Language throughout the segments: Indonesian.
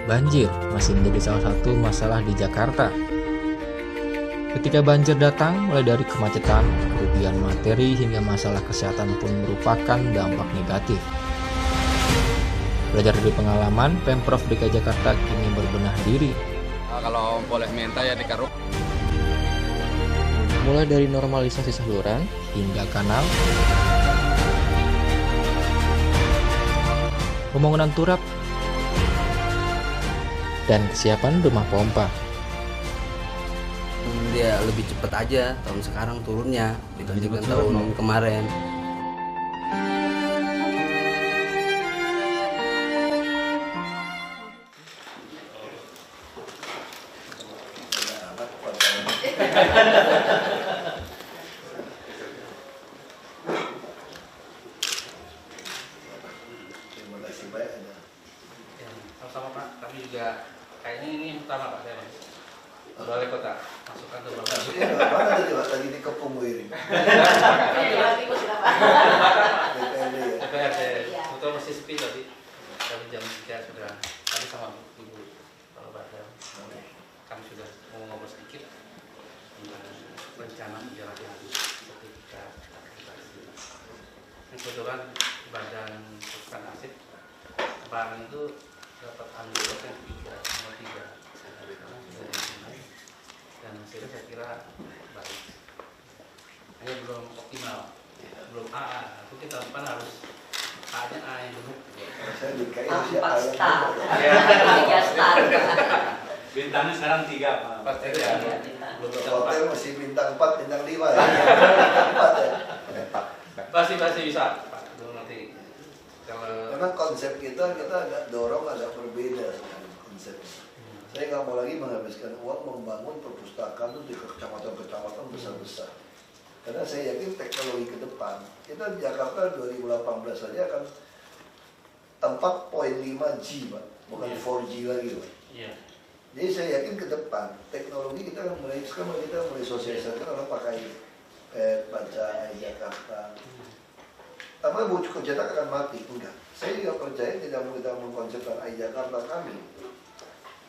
Banjir masih menjadi salah satu masalah di Jakarta. Ketika banjir datang, mulai dari kemacetan, kerugian materi, hingga masalah kesehatan pun merupakan dampak negatif. Belajar dari pengalaman, Pemprov DKI Jakarta kini berbenah diri. Kalau boleh minta ya dikeruk. Mulai dari normalisasi saluran hingga kanal, pembangunan turap, dan kesiapan rumah pompa. Dia lebih cepat aja tahun sekarang turunnya dibandingkan tahun kemarin. Terima kasih banyak. Sama-sama Pak, kami juga kayaknya ini yang pertama Pak saya Mas. Balai Kota, masukkan ke Balai Kota. Ini mana tadi Pak? Tadi di Kepung Wiring. DPRD, betul masih sepi tadi. Kami jam 3 sudah, kami sama Ibu Kepala Badan. Kami sudah mau ngobrol sedikit tentang rencana menjalani sertifikat akreditasi. Kebetulan Badan Pusat Asip kemarin itu dapat anggota yang 3,3 dan hasilnya saya kira baik. Hanya belum optimal, belum A. Itu kita depan harus A-nya A yang dulu. Saya DKI masih A yang star. dulu. 3 star. Bintangnya sekarang 3 Pak. Pasti ya. Belum bisa Hotel 4. masih bintang 4, bintang 5 ya. 4 ya. Pasti bisa. Pak, belum nanti. Kalau Memang konsep kita agak dorong agak berbeda dengan konsep. Saya nggak mau lagi menghabiskan uang membangun perpustakaan itu di kecamatan-kecamatan besar-besar. Karena saya yakin teknologi ke depan, kita di Jakarta 2018 saja akan 4.5G Pak, bukan 4G lagi Pak. iya. Jadi saya yakin ke depan teknologi kita akan mulai sekarang kita mulai sosialisasikan orang pakai baca Jakarta. Tapi buku cetak akan mati, enggak. Saya juga percaya tidak mau kita mengkonsepkan Jakarta kami.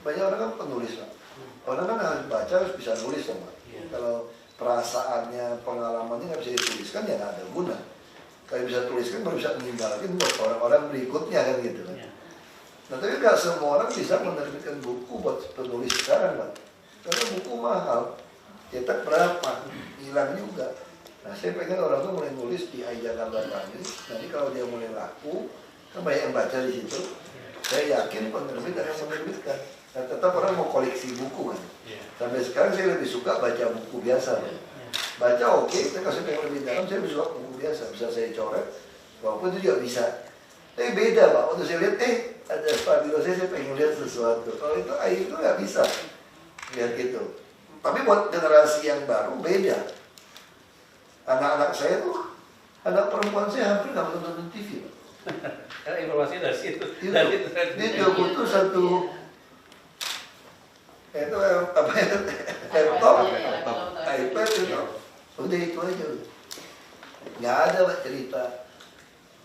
Banyak orang kan penulis Pak. Orang kan harus baca harus bisa nulis Pak. Kalau perasaannya, pengalamannya nggak bisa dituliskan ya nggak ada guna. Kalau bisa tuliskan baru bisa meninggalkan buat orang-orang berikutnya kan gitu kan. Nah tapi nggak semua orang bisa menerbitkan buku buat penulis sekarang Pak. Karena buku mahal, cetak berapa, hilang juga. Nah saya pengen orang tuh mulai nulis di Jakarta kami. Nanti kalau dia mulai laku, kan banyak yang baca di situ. Saya yakin penerbit akan menerbitkan. Nah, tetap orang mau koleksi buku kan. Sampai sekarang saya lebih suka baca buku biasa. Baca oke, tapi kalau saya pengen lebih dalam, saya lebih suka buku biasa. Bisa saya coret, walaupun itu juga bisa. Tapi beda Pak, waktu saya lihat, ada stabilo saya pengen lihat sesuatu. Kalau itu itu nggak bisa lihat gitu. Tapi buat generasi yang baru beda. Anak-anak saya tuh, anak perempuan saya hampir nggak menonton TV Pak. Karena informasi dari situ. Dia juga butuh satu itu apa ya, laptop, iPad itu, udah itu aja. Nggak ada Pak cerita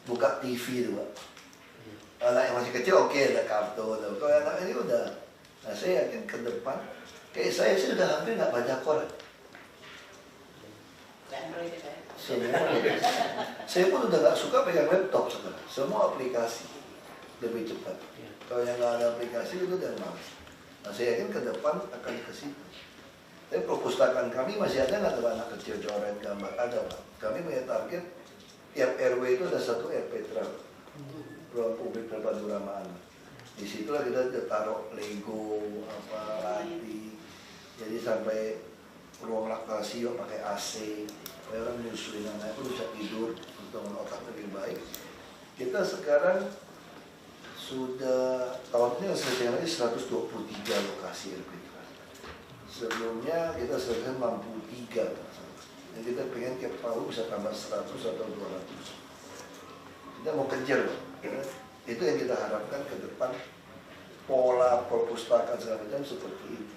buka TV itu Pak. Anak yang masih kecil oke, ada kartun, kalau anak ini udah. Nah saya yakin ke depan, kayak saya sih udah hampir nggak baca koran. Semua. Saya pun udah nggak suka pegang laptop sekarang. Semua aplikasi lebih cepat. Kalau yang nggak ada aplikasi itu udah malas. Nah saya yakin ke depan akan ke situ. Tapi perpustakaan kami masih ada nggak anak kecil coret gambar? Ada Pak. Kami punya target tiap RW itu ada satu RPTRA, ruang publik terpadu ramah anak. Di situlah kita taruh Lego, apa lagi. Jadi sampai ruang laktasi pakai AC. Supaya orang menyusuin anak itu bisa tidur untuk otak lebih baik. Kita sekarang sudah tahun ini selesai lagi 123 lokasi RPTRA. Sebelumnya kita selesai 63. Dan kita pengen tiap tahun bisa tambah 100 atau 200. Kita mau kejar Pak. Itu yang kita harapkan ke depan. Pola perpustakaan segala macam seperti itu.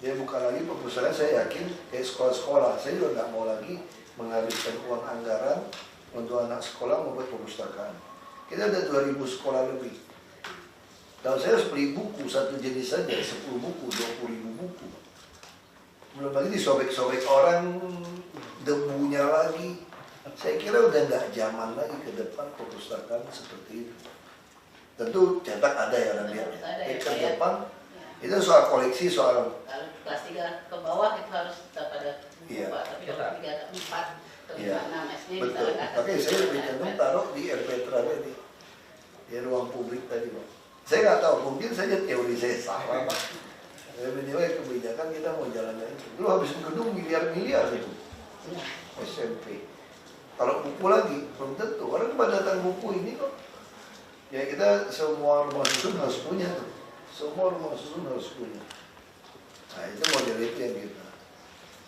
Jadi bukan lagi perpustakaan, saya yakin kayak sekolah-sekolah. Saya juga nggak mau lagi menghabiskan uang anggaran untuk anak sekolah membuat perpustakaan. Kita ada 2000 sekolah lebih. Kalau saya harus beli buku satu jenis saja 10 buku, 20.000 buku. Belum lagi disobek-sobek orang, debunya lagi. Saya kira udah nggak zaman lagi ke depan perpustakaan seperti itu. Tentu cetak ada ya orang lihat. Ke depan itu soal koleksi, soal kalau kelas 3 ke bawah itu harus tetap ada Iya. buku, tapi kalau 3 ke 4 ke 5, Iya, 6 SD betul. misalnya ke atas Makanya saya lebih cenderung taruh di RPTRA tadi, di ruang publik tadi, Pak. Saya nggak tahu, mungkin saja teori saya salah, Pak. Saya menilai kebijakan kita mau jalannya itu. Dulu habis gedung miliar-miliar itu, SMP. Kalau buku lagi, belum tentu. Orang pada datang buku ini kok. Ya kita semua rumah susun harus punya tuh. Semua rumah susun harus punya. Nah itu model itu yang kita.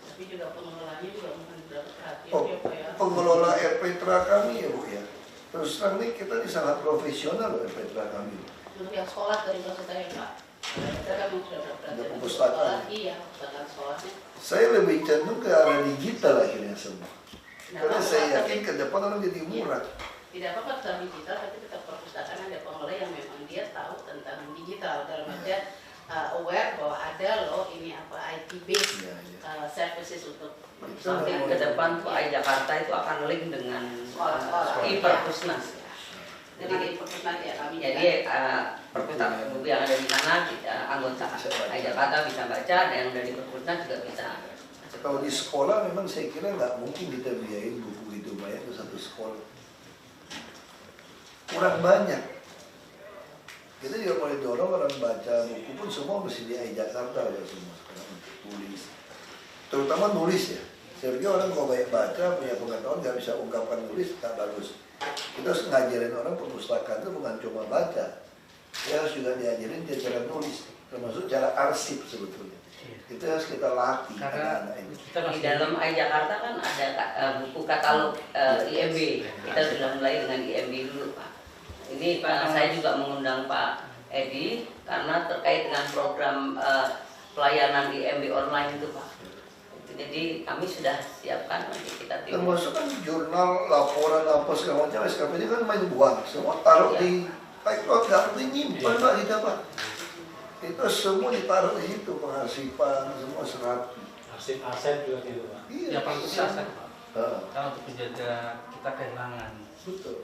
tapi juga pengelolanya juga mungkin perhatian Oh, ya Pak ya. pengelola RPTRA kami ya Bu ya. Terus terang ini kita ini sangat profesional loh RPTRA kami. Untuk yang sekolah dari maksud saya Pak, kita kan sudah berperhatian Ada untuk perpustakaan. sekolah, iya perpustakaan sekolahnya. Saya lebih cenderung ke arah digital akhirnya semua. Nah, Karena apa-apa, saya tapi- yakin ke depan orang jadi murah. Tidak apa-apa tentang digital, tapi tetap perpustakaan ada pengelola yang memang dia tahu tentang digital dalam artian aware bahwa ada loh ini apa IT based Iya, iya. services untuk Mungkin ke depan tuh AI Jakarta itu akan link dengan Sekolah-sekolah. e-perpusnas. dengan perpustakaan ya kami Jadi perpustakaan buku yang ada di sana anggota AI Jakarta bisa baca dan yang dari perpusnas juga bisa. Kalau di sekolah memang saya kira nggak mungkin kita biayain buku itu banyak ke satu sekolah. Kurang banyak. Kita juga mulai dorong orang baca buku pun semua mesti di AI Jakarta ya semua sekarang untuk tulis. Terutama nulis ya. Saya pikir orang kalau banyak baca punya pengetahuan nggak bisa ungkapkan nulis nggak bagus. Kita harus ngajarin orang perpustakaan itu bukan cuma baca. Dia harus juga diajarin dia cara nulis, termasuk cara arsip sebetulnya. Itu harus kita latih Karena anak-anak ini. kita Di masih dalam AI Jakarta kan ada buku katalog IMB. Kita sudah mulai dengan IMB dulu, Pak. Ini saya juga mengundang Pak Edi karena terkait dengan program pelayanan IMB online itu, Pak. Jadi kami sudah siapkan nanti kita tim. Termasuk kan jurnal, laporan apa segala macam SKP ini kan main buang, semua taruh di iCloud, nggak perlu nyimpan Pak kita Pak. Itu semua ditaruh di situ, pengarsipan, semua serapi. Aset juga gitu Pak. Iya, yang paling penting aset Pak. Ah, Karena untuk menjaga kita kehilangan. betul.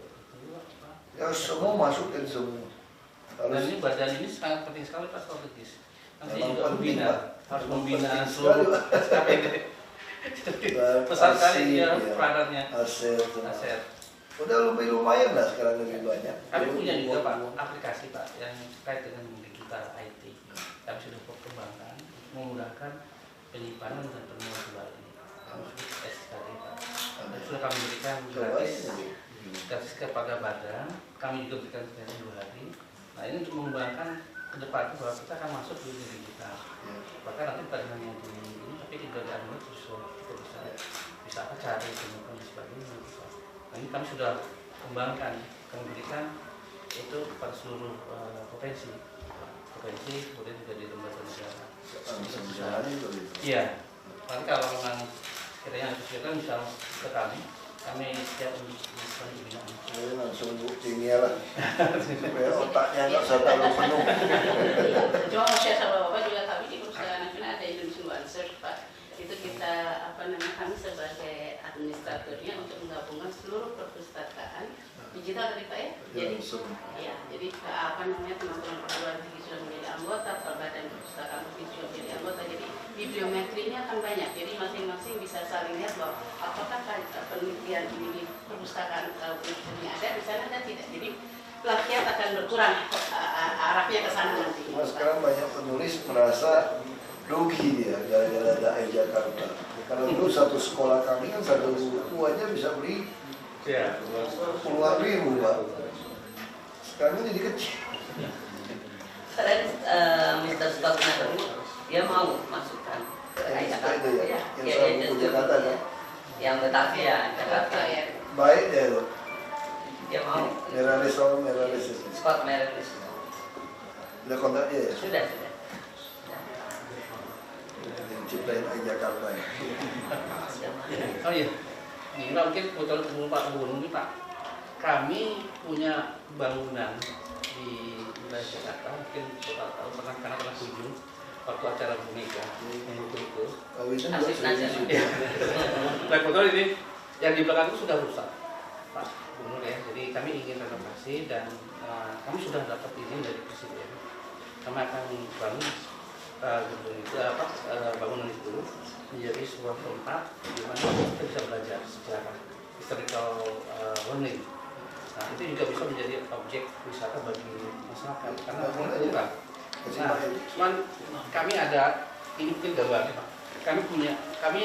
Ya semua masukin semua. Dan Harus ini badan ini sangat penting sekali Pak strategis. Nanti Memang juga penting, membina, Pak. harus Memang membina penting seluruh sekali, Pak. SKPD. Besar sekali dia ya. peranannya. Aset, Aset. Udah lebih lumayan lah sekarang lebih banyak. Kami punya juga Pak aplikasi Pak yang terkait dengan digital IT. Kami sudah kembangkan memudahkan penyimpanan dan penemuan kembali. Kami sudah SKD Pak. Dan sudah kami berikan gratis kepada badan. Kami juga berikan gratis 2 hari. Nah ini untuk mengembangkan ke depan bahwa kita akan masuk di dunia digital. Bahkan nanti bukan hanya di ini, tapi di bagian ini kita bisa apa cari temukan dan sebagainya. Nah ini kami sudah kembangkan, kami berikan itu kepada seluruh provinsi, kemudian juga di lembaga negara. Iya. Nanti kalau memang kiranya kesulitan bisa ke kami siap untuk pembinaan. Saya langsung kimia lah, supaya otaknya nggak usah terlalu penuh. Cuma mau share sama Bapak juga kami di perusahaan nasional ada Indonesian One Search Pak. Itu kita kami sebagai administratornya untuk menggabungkan seluruh perpustakaan digital tadi Pak ya. Jadi ya, jadi teman-teman perguruan tinggi sudah menjadi anggota, badan perpustakaan provinsi sudah menjadi anggota. Jadi bibliometrinya akan banyak. Jadi masing-masing bisa saling lihat bahwa apakah penelitian ini di perpustakaan ini ada, di sana ada tidak. Jadi pelatihan akan berkurang arahnya ke sana nanti. Cuma sekarang banyak penulis merasa rugi dia gara-gara ada AI Jakarta. Karena dulu satu sekolah kami kan satu buku aja bisa beli Ya, puluhan ribu Pak. Sekarang jadi kecil. Keren Mr. Scott Nader dia mau masukkan ke AI Jakarta. Itu ya, yang soal buku Jakarta kan. Yang Batavia Jakarta. Ya. Baik ya, Dia mau Meralis. Scott Meredith. Udah kontak dia ya? Sudah. Yang ciptain AI Jakarta ya. oh iya. Ini Pak, mungkin bocor dulu Pak Gubernur nih Pak. kami punya bangunan di wilayah Jakarta, mungkin pernah kunjung waktu acara Bu Mega itu. Asik aja. Nah, kebetulan ini yang di belakang itu sudah rusak, Pak Gubernur ya. Jadi kami ingin renovasi dan kami sudah dapat izin dari Presiden. Kami akan bangun bangunan itu menjadi sebuah tempat di mana kita bisa belajar sejarah historical learning. Nah, itu juga bisa menjadi objek wisata bagi masyarakat karena kurang. Nah, cuman kami ada ini mungkin gambarnya Pak. Kami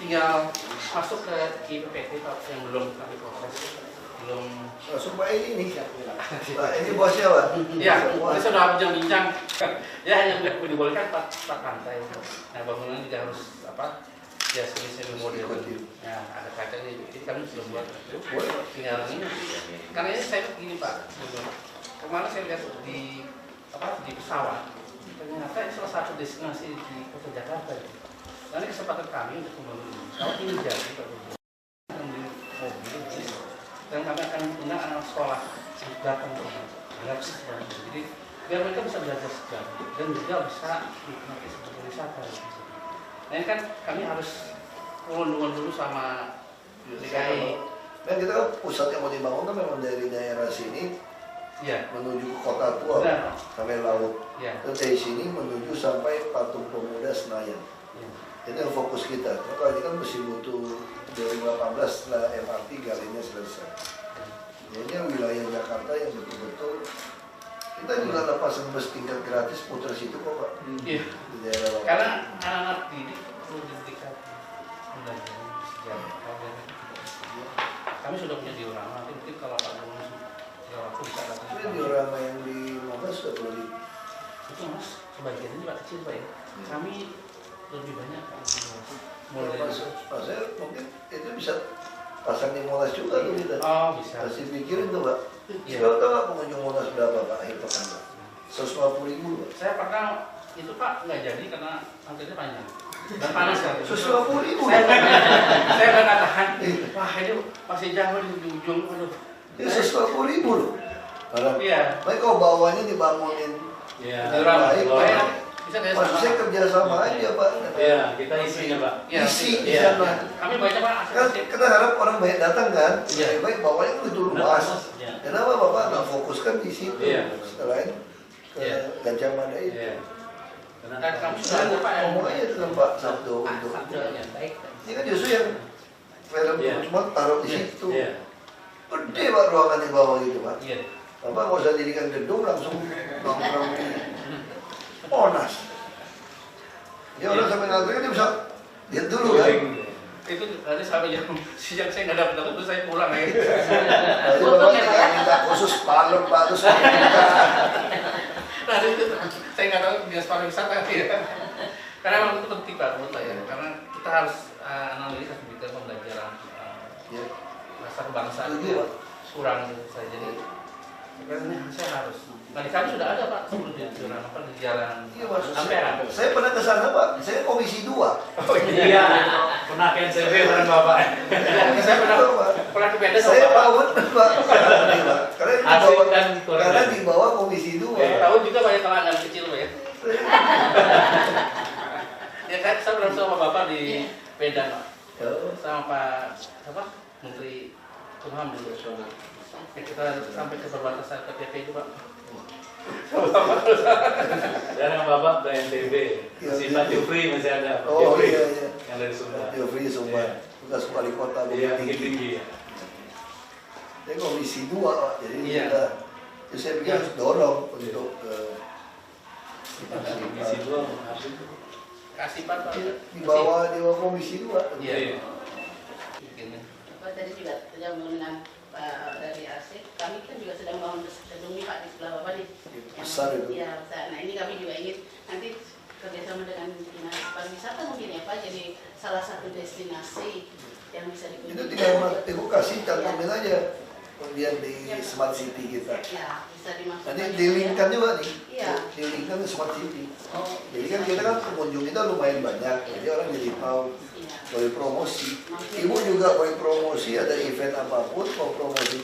tinggal masuk ke IPPT Pak yang belum kami proses, belum. Sumpah ini Pak, ini bosnya Pak. Ya, kita sudah bincang-bincang. Ya hanya dibolehkan 4 lantai. Nah, bangunan juga harus ya semi modern. Ya, ada kacanya. Jadi kami sudah buat itu. Tinggal ini. Karena ini saya begini Pak. Kemarin saya lihat di pesawat. Ternyata ini salah satu destinasi di kota Jakarta. Nah, ini kesempatan kami untuk membangun ini. Kalau ini jadi mobil, dan kami akan mengundang anak sekolah datang ke sini. Jadi biar mereka bisa belajar sejarah dan juga bisa dinikmati sebagai wisata. Nah, ini kan kami harus turun dulu sama DKI. Dan kita kan pusat yang mau dibangun kan memang dari daerah sini menuju ke kota tua sampai laut. Dan dari sini menuju sampai Patung Pemuda Senayan. Itu yang fokus kita. Kalau ini kan masih butuh 2018 setelah MRT galinya selesai. Ini wilayah Jakarta yang betul-betul kita juga ada pasang bus tingkat gratis putar situ kok Pak. Iya. Di daerah laut. Karena anak-anak didik perlu dididik belajar sejarah. Kami sudah punya diorama. Nanti mungkin kalau Pak Gubernur aku bisa datang. Tapi diorama yang di Monas sudah beli. Itu Mas, sebagiannya juga kecil Pak ya. Kami lebih banyak kan. Saya mungkin itu bisa pasang di Monas juga tuh kita. Oh bisa. Masih pikirin tuh Pak. Sekarang tahu nggak pengunjung Monas berapa Pak akhir pekan Pak? 150.000 Pak. Saya pernah itu Pak nggak jadi karena antrinya panjang dan panas kan. 150.000. Saya nggak tahan. Wah ini masih jauh di ujung. Aduh. Ini 150.000 loh. Iya. Baik kalau bawahnya dibangunin. Iya. Bisa nggak Maksud saya kerjasama aja Pak. Iya, kita isinya Pak. Isi di sana. Kami banyak Pak. Kan kita harap orang banyak datang kan. Iya. Baik bawahnya itu luas. Kenapa Bapak nggak fokuskan di situ? Iya. Selain ke Gajah Mada itu. Iya. Dan kami sudah Saya ada Pak yang ngomong aja dengan Pak Sabdo untuk Baik. ini kan justru yang film cuma taruh di situ. Iya. Gede Pak ruangan di bawah gitu Pak. Iya. Bapak nggak usah dirikan gedung langsung nongkrong di Monas. Ya orang sampai ngantri kan dia bisa lihat dulu kan. Itu tadi sampai siang saya nggak dapat terus saya pulang ya. Tadi Bapak tidak minta khusus balon Pak terus Nah itu saya nggak tahu dinas pariwisata ya. Karena memang itu penting Pak menurut saya. Karena kita harus analisa sedikit pembelajaran masa kebangsaan itu kurang saya jadi. Karena saya harus. Nah di kami sudah ada Pak sebelum di jalan Iya maksud Ampera. saya pernah ke sana Pak, saya komisi 2. Iya. Pernah ke NCB bareng Bapak. Saya pernah ke Medan Saya sama tahu Pak. Asik dan Karena di bawah komisi 2. tahu juga banyak pelanggan kecil Pak ya. Ya kan saya pernah sama Bapak di Medan Pak. Sama Pak Menteri Kumham dulu. Ya, kita sampai ke perbatasan KTP itu Pak. Dan yang Bapak ke NTB, masih Pak Jufri masih ada. Pak Oh Jufri, iya. yang dari Sumbar. Jufri Sumbar, bekas wali kota Iya, Bukit Bukit Tinggi. Dia komisi 2 Pak, jadi Iya. kita, jadi saya pikir harus dorong untuk Misi 2 Kasih Pak. di bawah komisi 2. Iya. Tadi juga terjambung dengan Pak dari Asik, kami kan juga sedang bangun gedung nih Pak di sebelah Bapak nih. Besar itu. Iya besar. Nah ini kami juga ingin nanti kerjasama dengan dinas pariwisata mungkin ya Pak, jadi salah satu destinasi yang bisa dikunjungi. Itu tinggal Ibu kasih cantumin aja kemudian di smart city kita. Ya, bisa dimasukkan. Nanti di-linkkan juga nih, Iya. di-linkkan ke smart city. Oh, Jadi kan kita kan pengunjung kita lumayan banyak, jadi orang jadi tahu iya. boleh promosi. Ibu juga boleh promosi, ada event apapun, mau promosi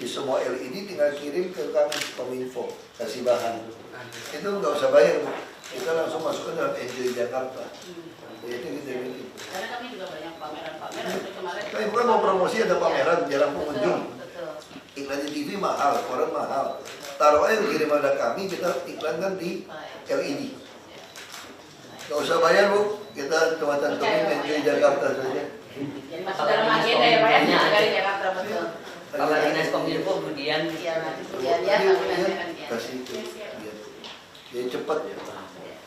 di semua LED tinggal kirim ke kami Kominfo, kasih bahan. Itu nggak usah bayar, Bu. Kita langsung masukkan dalam Enjoy Jakarta. Itu kita bikin. Karena kami juga banyak pameran-pameran seperti kemarin. Kita bukan mau promosi ada pameran, jarang pengunjung. Betul. Iklan di TV mahal, koran mahal. Taruh aja kirim ada kami, kita iklankan di LED. Nggak usah bayar, Bu. Kita cuma cantumin Enjoy Jakarta saja. Jadi masuk dalam agenda ya Pak ya, dari Jakarta betul. Kalau Dinas Kominfo kemudian Iya nanti kemudian ya, tapi nanti kan ya. Kasih itu. Dia cepat.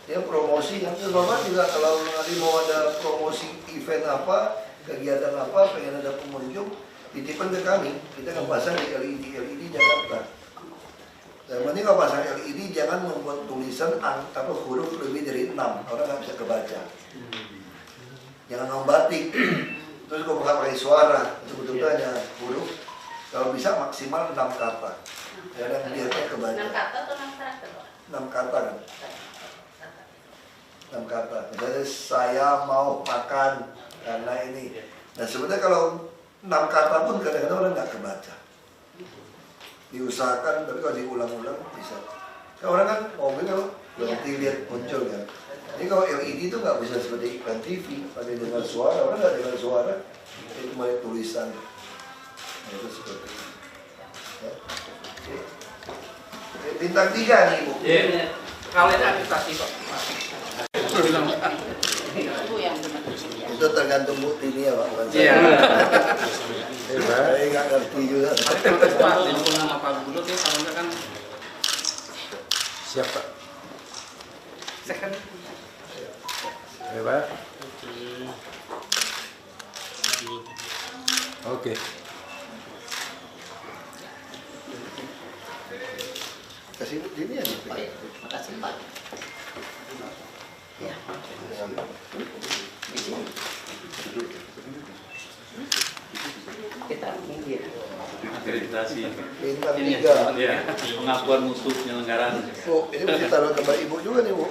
Dia promosi. Nanti Bapak juga kalau nanti mau ada promosi event apa, kegiatan apa, pengen ada pengunjung, titipkan ke kami. Kita akan pasang di LED Jakarta. Dan nanti kalau pasang LED jangan membuat tulisan huruf lebih dari 6, orang nggak bisa kebaca. Jangan membatik. Terus kalau pakai suara, sebetulnya hanya huruf. Kalau bisa maksimal 6 kata. Jangan biarnya kebaca. 6 kata atau 6 karakter Pak? 6 kata kan? 6 kata. Misalnya saya mau makan karena ini. Nah sebenarnya kalau 6 kata pun kadang-kadang orang nggak kebaca. Diusahakan, tapi kalau diulang-ulang bisa. Kan orang kan mobil kalau berarti lihat muncul kan. Jadi kalau LED itu nggak bisa seperti iklan TV, ada dengar suara, orang nggak dengar suara, itu cuma tulisan. Nah, itu seperti itu. Ya. Oke. Bintang 3 nih Bu. Iya. Kalau itu administrasi kok. Itu yang benar. Itu tergantung Bu Tini ya Pak, bukan saya. Iya. Saya nggak ngerti juga. Pak, yang nama Pak Gubernur tuh kalau kan Siapa? second. Ya, Pak. Oke. Kasih Bu Tini ya. baik, makasih Pak. Ya, kita minggir. Akreditasi. Bintang Ini 3. Ya, pengakuan mutu penyelenggaraan. Bu, ini mesti taruh tempat Ibu juga nih Bu.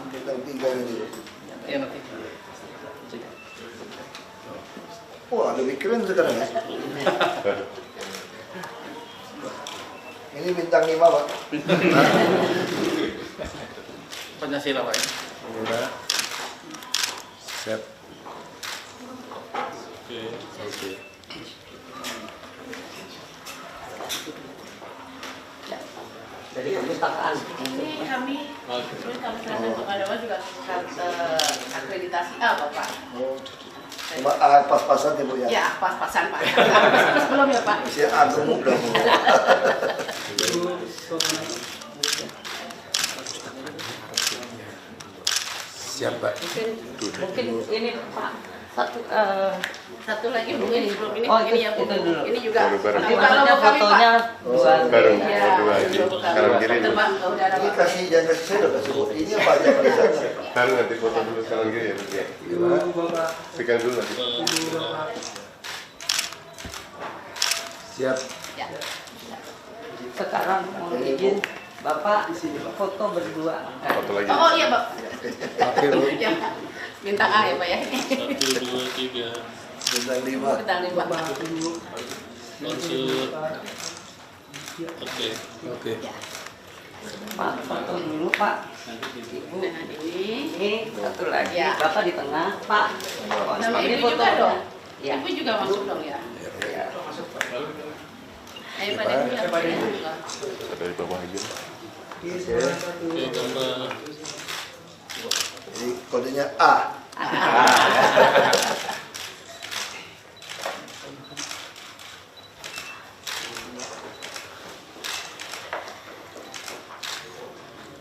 Bintang 3 ini Bu. Ya nanti. Wah, lebih keren sekarang ya. Ini bintang 5 Pak. Pancasila Pak. Ya. Siap. Oke. Dari perpustakaan. Ini kami serahkan kepada Pak juga akreditasi apa Pak? Cuma pas-pasan ya Bu ya. Ya pas-pasan Pak. Pas belum ya Pak? Si gemuk dah Bu. Siap, Pak. Mungkin ini Pak Satu lagi mungkin belum ini Oh, itu- ini ya Bu. itu dulu. Ini juga. Baru-baru. Nanti maksudnya kalau kami, fotonya Pak. dua Baru. Iya, Berdua aja. bukan. Sekarang kirim. Terbang ke udara Ini Pak. kasih jangan kasih saya udah kasih Bu. Ini apa aja pada sana. Baru nanti foto dulu sekarang gini ya. Berarti ya. Pegang dulu nanti. Siap. Ya. sekarang mohon izin Bapak foto berdua. Foto lagi. Oh iya Pak. Oke, Bu. Ya. Bintang A ya Pak ya. 1, 2, 3. Bintang 5. Bintang 5. Maksud. Oke. Oke. Pak foto dulu Pak. Ibu. Nah ini. Ini satu lagi Ya. Bapak di tengah Pak. Nama Ini ibu juga dong. Ya. Ibu juga masuk dong ya. Ya. Ayo pada ibu ya. Dari bawah aja. Oke, tambah. Jadi kodenya A.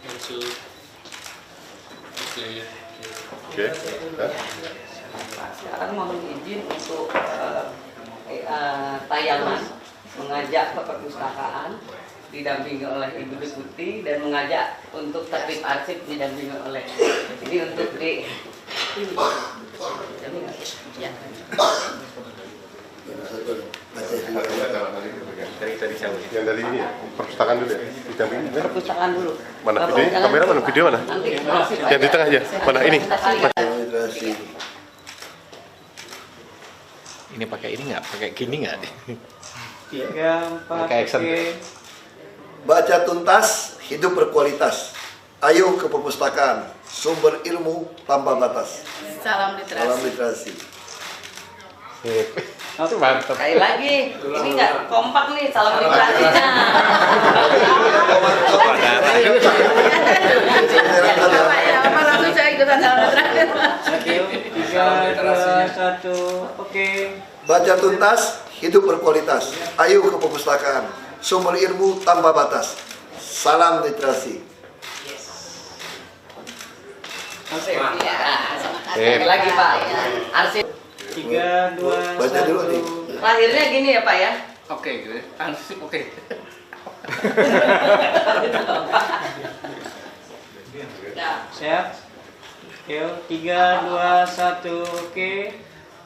Maksud. Oke. Oke. Nah, Pak, sekarang mohon izin untuk tayangan mengajak ke perpustakaan didampingi oleh Ibu Deputi dan mengajak untuk tertib arsip didampingi oleh ini untuk di Ya. Satu. Baca dulu. Ada lagi. dari jauh. Yang dari ini ya, perpustakaan dulu ya. Didampingi. Perpustakaan dulu. Mana Bapak video? jangan- Kamera mana? Video mana? Nanti Yang di tengah aja. Mana ini? Literasi. Ini pakai ini nggak? Pakai gini nggak? 3, 4, Pakai action. Baca tuntas, hidup berkualitas. Ayo ke perpustakaan, sumber ilmu tanpa batas. Salam Salam literasi. literasi. Mantap. Sekali lagi, ini nggak kompak nih salam literasinya. Bapak ya, apa langsung saya ikutan salam literasi. 3, 2, 1, oke. Baca tuntas, hidup berkualitas. Ayo ke perpustakaan, sumber ilmu tanpa batas. Salam literasi. Ya, sekali lagi Pak. Arsip. 3, 2, Baca dulu nih. 1. Lahirnya gini ya Pak ya. Oke, gitu. Ansip oke. Siap. Yuk, 3, 2, 1, oke.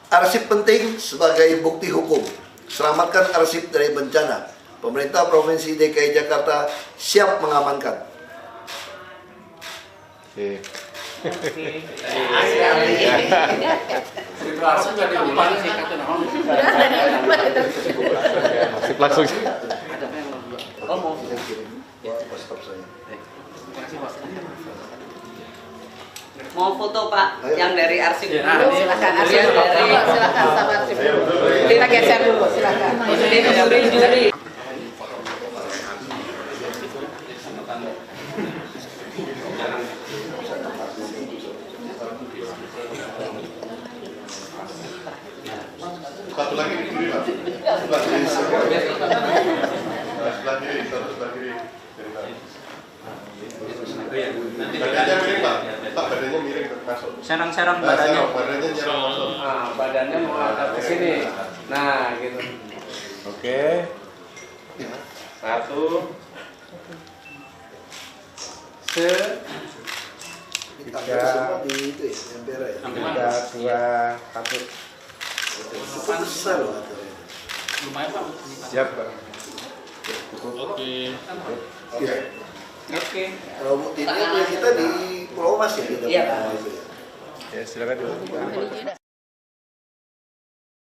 Arsip penting sebagai bukti hukum. Selamatkan arsip dari bencana. Pemerintah Provinsi DKI Jakarta siap mengamankan. Oke. Langsung jadi umpan sih kata naon. Langsung. Oh mau. Stop saya. Mau foto Pak, yang dari arsip dulu. Silakan arsip. Yang dari Silakan sama arsip. Kita geser dulu, silakan. juri-juri. Satu lagi di kiri Pak. Sebelah kiri. Sebelah kiri, sebelah kiri. Badannya miring Pak. Pak badannya miring masuk. Serang-serang Nah, badannya. badannya nyerang masuk. Nah, badannya menghadap ke sini. Nah, gitu. Oke. 1 Tiga. Semua di itu ya, Empera ya. 3, 2, 1. Cukup besar loh acaranya. Lumayan Pak. Siap Pak. Oke. Oke. Oke. Kalau buktinya kita di Pulau Mas ya kita. Iya, punya Pak. itu ya. Ya silakan dulu.